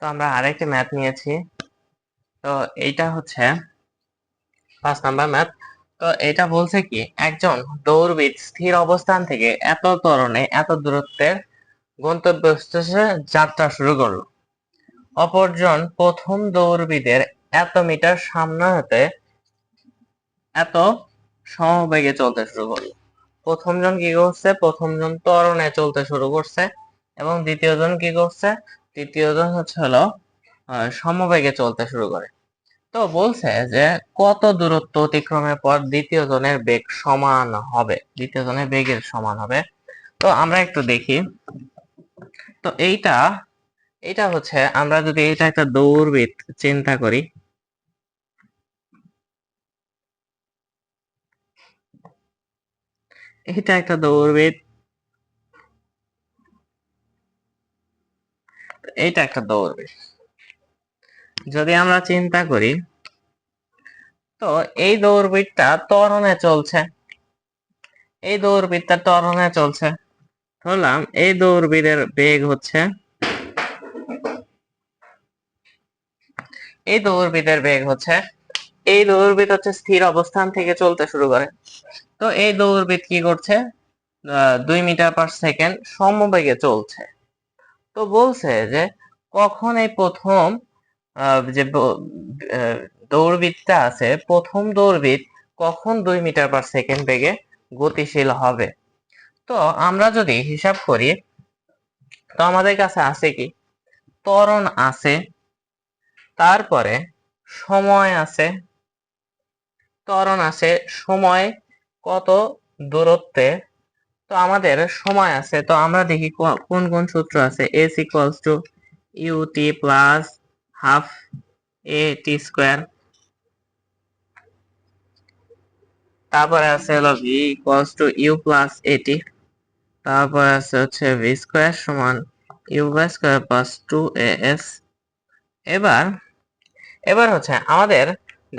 তো আমরা আরেকটি ম্যাথ নিয়েছি। তো এইটা হচ্ছে 5 নাম্বার ম্যাথ। তো এটা বলছে কি, একজন দৌড়বিদ স্থির অবস্থান থেকে এত ত্বরণে এত দূরত্বের গন্তব্যস্থলে যাত্রা শুরু করলো। অপরজন প্রথম দৌড়বিদের এত মিটার সামনে হতে এত সমবেগে চলতে শুরু করলো। প্রথমজন কি করছে? প্রথমজন ত্বরণে চলতে শুরু করছে এবং দ্বিতীয়জন কি করছে? তৃতীয়জন হলো সমবেগে চলতে শুরু করে। তো বলছে যে কত দূরত্ব অতিক্রমের পর দ্বিতীয় জনের বেগ সমান হবে, দ্বিতীয় জনের বেগের সমান হবে। তো আমরা একটু দেখি। তো এইটা এটা হচ্ছে, আমরা যদি এটা একটা দৌড়বিদ চিন্তা করি, এটা একটা দৌড়বিদ, এইটা একটা দৌড়বিদ যদি আমরা চিন্তা করি, তো এই দৌড়বিদটা ত্বরণে চলছে, এই দৌড়বিদটা ত্বরণে চলছে। ধরলাম এই দৌড়বিদের বেগ হচ্ছে, এই দৌড়বিদের বেগ হচ্ছে, এই দৌড়বিদ হচ্ছে স্থির অবস্থান থেকে চলতে শুরু করে। তো এই দৌড়বিদ কি করছে? 2 মিটার/সেকেন্ড সমবেগে চলছে। তো বলছে যে কখন এই প্রথম যে দৌড়বিদটা আছে, প্রথম দৌড়বিদ কখন 2 মিটার/সেকেন্ড বেগে গতিশীল হবে। তো আমরা যদি হিসাব করি, তো আমাদের কাছে আছে কি, ত্বরণ আছে, তারপরে সময় আছে, ত্বরণ আছে, সময় কত দূরত্বে, তো আমাদের সময় আছে। তো আমরা দেখি কোন কোন সূত্র আছে। s equals to ut plus half a t square, তারপরে আছে হলো v equals to u plus at, তারপর আছে হচ্ছে v স্কয়ার সমান u by square plus 2as। এবার এবার হচ্ছে আমাদের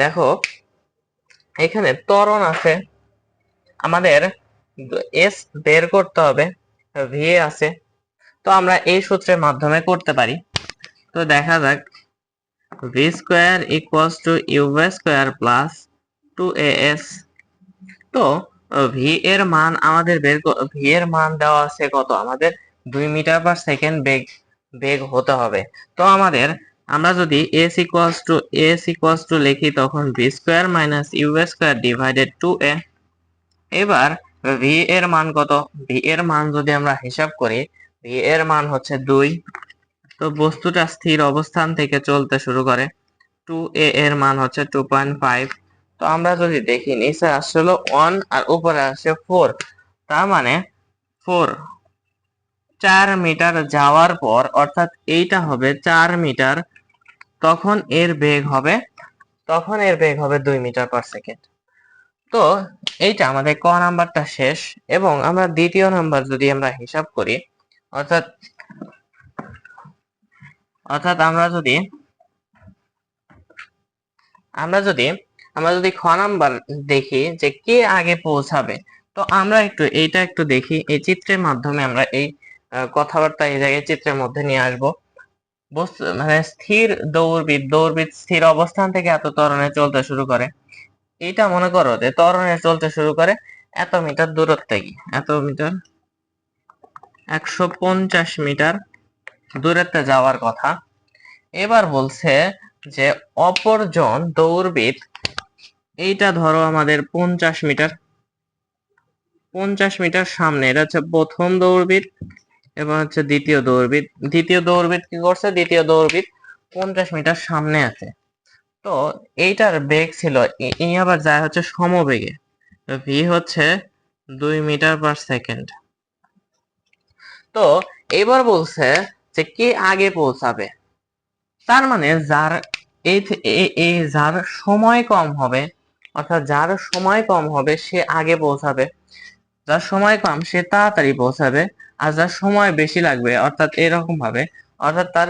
দেখো, এখানে ত্বরণ আছে, আমাদের s বের করতে হবে, v আছে। তো আমরা এই সূত্রের মাধ্যমে করতে পারি। তো দেখা যাক, v square equals to u by square plus 2as। তো v এর মান আমাদের v এর মান দেওয়া আছে কত? আমাদের 2 মিটার/সেকেন্ড বেগ হতে হবে। তো আমরা যদি s ইকুয়ালস টু লিখি, তখন v square minus u square divided 2a। এবার v এর মান কত? v এর মান যদি আমরা হিসাব করি, v এর মান হচ্ছে 2। তো বস্তুটা স্থির অবস্থান থেকে চলতে শুরু করে, 2a এর মান হচ্ছে 2.5। তো আমরা যদি দেখি, নিচে আসছে হলো 1 আর উপরে আসছে 4, তার মানে 4 মিটার যাওয়ার পর, অর্থাৎ এইটা হবে 4 মিটার, তখন এর বেগ হবে 2 মিটার/সেকেন্ড। তো এইটা আমাদের ক নাম্বারটা শেষ। এবং আমরা দ্বিতীয় নাম্বার যদি আমরা হিসাব করি, অর্থাৎ অর্থাৎ আমরা যদি খ নাম্বার দেখি যে কে আগে পৌঁছাবে, তো আমরা এইটা একটু দেখি। এই চিত্রের মাধ্যমে আমরা এই কথাবার্তা এই জায়গায় চিত্রের মধ্যে নিয়ে আসবো। মানে স্থির দৌড়বিদ স্থির অবস্থান থেকে এত ত্বরণে চলতে শুরু করে। এইটা মনে করো যে ত্বরণে চলতে শুরু করে এত মিটার দূরত্বে, কি এত মিটার, 150 মিটার দূরত্বে যাওয়ার কথা। এবার বলছে যে অপরজন দৌড়বিদ, এইটা ধরো আমাদের 50 মিটার সামনে, এটা হচ্ছে প্রথম দৌড়বিদ এবং হচ্ছে দ্বিতীয় দৌড়বিদ কি করছে? দ্বিতীয় দৌড়বিদ 50 মিটার সামনে আছে। তো এইটার বেগ ছিল, এই আবার যায় হচ্ছে সমবেগে, ভি হচ্ছে 2 মিটার/সেকেন্ড। তো এবার বলছে যে কে আগে পৌঁছাবে। তার মানে যার সময় কম হবে, অর্থাৎ যার সময় কম হবে সে আগে পৌঁছাবে, যার সময় কম সে তাড়াতাড়ি পৌঁছাবে, আর যার সময় বেশি লাগবে, অর্থাৎ এরকম ভাবে, অর্থাৎ তার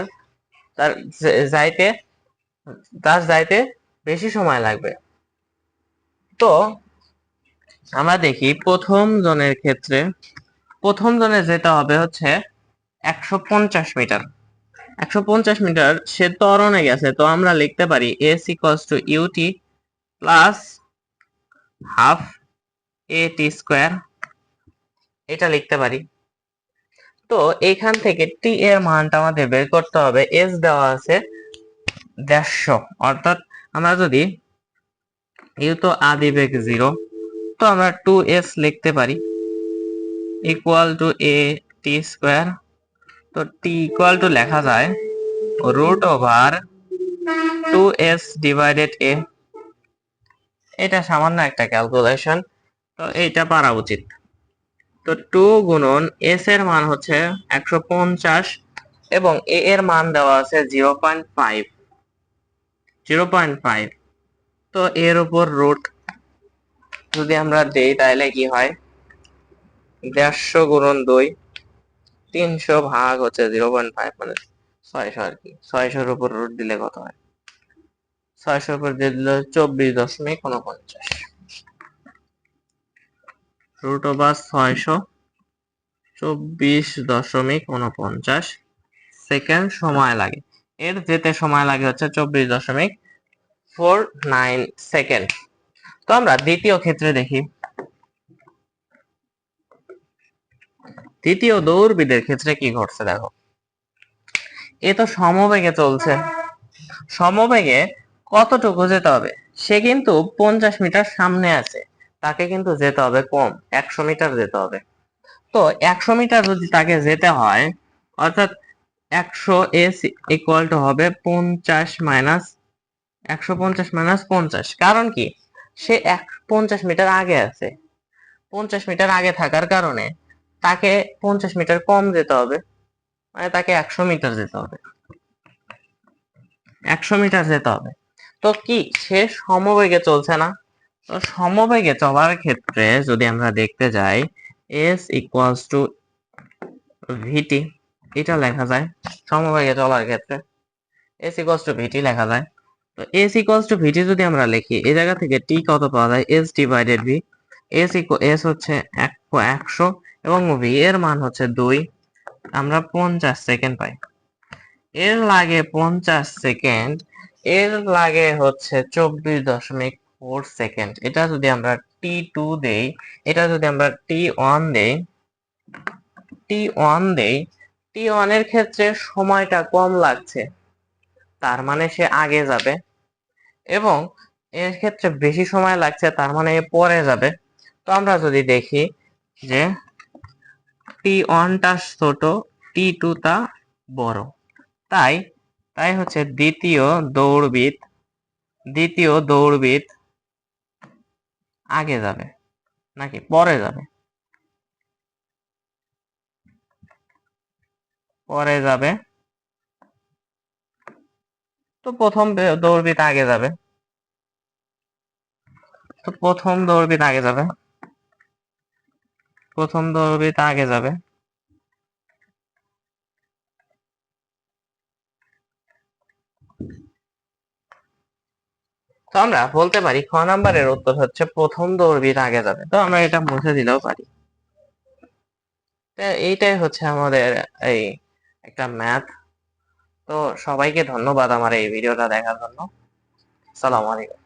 তার যাইতে যাইতে বেশি সময় লাগবে। তো আমরা দেখি প্রথম জনের ক্ষেত্রে, প্রথম জনের যেতে হবে হচ্ছে 150 মিটার। 150 মিটার সে ত্বরণে গেছে, তো আমরা লিখতে পারি s equals to UT plus half A T square, এটা লিখতে পারি। তো এইখান থেকে টি এর মানটা আমাদের বের করতে হবে। এস দেওয়া আছে 150, অর্থাৎ আমরা যদি ইউ তো আদি বেগ 0, তো আমরা 2s লিখতে পারি equal to A T square. তো টি ইকুয়াল টু লেখা যায় রুট ওভার 2s ডিভাইডেড এ। এটা সামান্য একটা ক্যালকুলেশন, তো এইটা পারা উচিত। তো 2 গুণন s এর মান হচ্ছে 150 এবং a এর মান দেওয়া আছে 0.5। তো এর উপর রুট যদি আমরা দেই তাহলে কি হয়, 150 গুণন 2, 300 ভাগ হচ্ছে 0.5 মানে 600 আর কি। 600 উপর রুট দিলে কত হয়, 600 উপর দিলে 24.49, রুট ওভার 600 24.49 সেকেন্ড সময় লাগে। এর যেতে সময় লাগে হচ্ছে 24.49 সেকেন্ড। তো আমরা দ্বিতীয় ক্ষেত্রে দেখি। দ্বিতীয় দৌড়বিদের ক্ষেত্রে কি ঘটছে দেখো, এ তো সমবেগে চলছে, সমবেগে কতটুকু যেতে হবে, সে কিন্তু 50 মিটার সামনে আছে, তাকে কিন্তু যেতে হবে কম, 100 মিটার যেতে হবে। তো 100 মিটার যদি তাকে যেতে হয়, অর্থাৎ 100 এস ইকুয়াল টু হবে 50 মাইনাস 150 মাইনাস 50, কারণ কি সে 50 মিটার আগে আছে। 50 মিটার আগে থাকার কারণে তাকে 50 মিটার কম যেতে হবে, মানে তাকে 100 মিটার যেতে হবে, 100 মিটার যেতে হবে। তো কি সে সমবেগে চলছে না? তো সমবেগে চলার ক্ষেত্রে যদি আমরা দেখতে যাই, s ইকুয়ালস টু ভিটি, এটা লেখা যায় সমবেগে চলার ক্ষেত্রে s ইকুয়ালস টু ভিটি লেখা যায়। তো s ইকুয়ালস টু ভিটি যদি আমরা লিখি, এই জায়গা থেকে t কত পাওয়া যায়, s ডিভাইডেড v। s হচ্ছে 100 এবং v এর মান হচ্ছে 2, আমরা 50 সেকেন্ড পাই। এর লাগে 50 সেকেন্ড, এর লাগে হচ্ছে 24.4 সেকেন্ড। এটা যদি আমরা t2 দেই, এটা যদি আমরা t1 দেই, t1 এর ক্ষেত্রে সময়টা কম লাগছে, তার মানে সে আগে যাবে, এবং এর ক্ষেত্রে বেশি সময় লাগছে, তার মানে এ পরে যাবে। তো আমরা যদি দেখি যে t1 টা ছোট, t2 টা বড়, তাই হচ্ছে দ্বিতীয় দৌড়বিদ আগে যাবে নাকি পরে যাবে, পরে যাবে। তো দৌড়বিদ আগে যাবে, তো প্রথম দৌড়বিদ আগে যাবে, প্রথম দৌড়বিদ আগে যাবে। তো আমরা বলতে পারি খ নাম্বারের উত্তর হচ্ছে প্রথম দৌড়বিদ আগে যাবে। তো আমরা এটা মুছে দিলেও পারি। তো এইটাই হচ্ছে আমাদের এই একটা ম্যাথ। তো সবাইকে ধন্যবাদ আমার এই ভিডিওটা দেখার জন্য। আসসালামু আলাইকুম।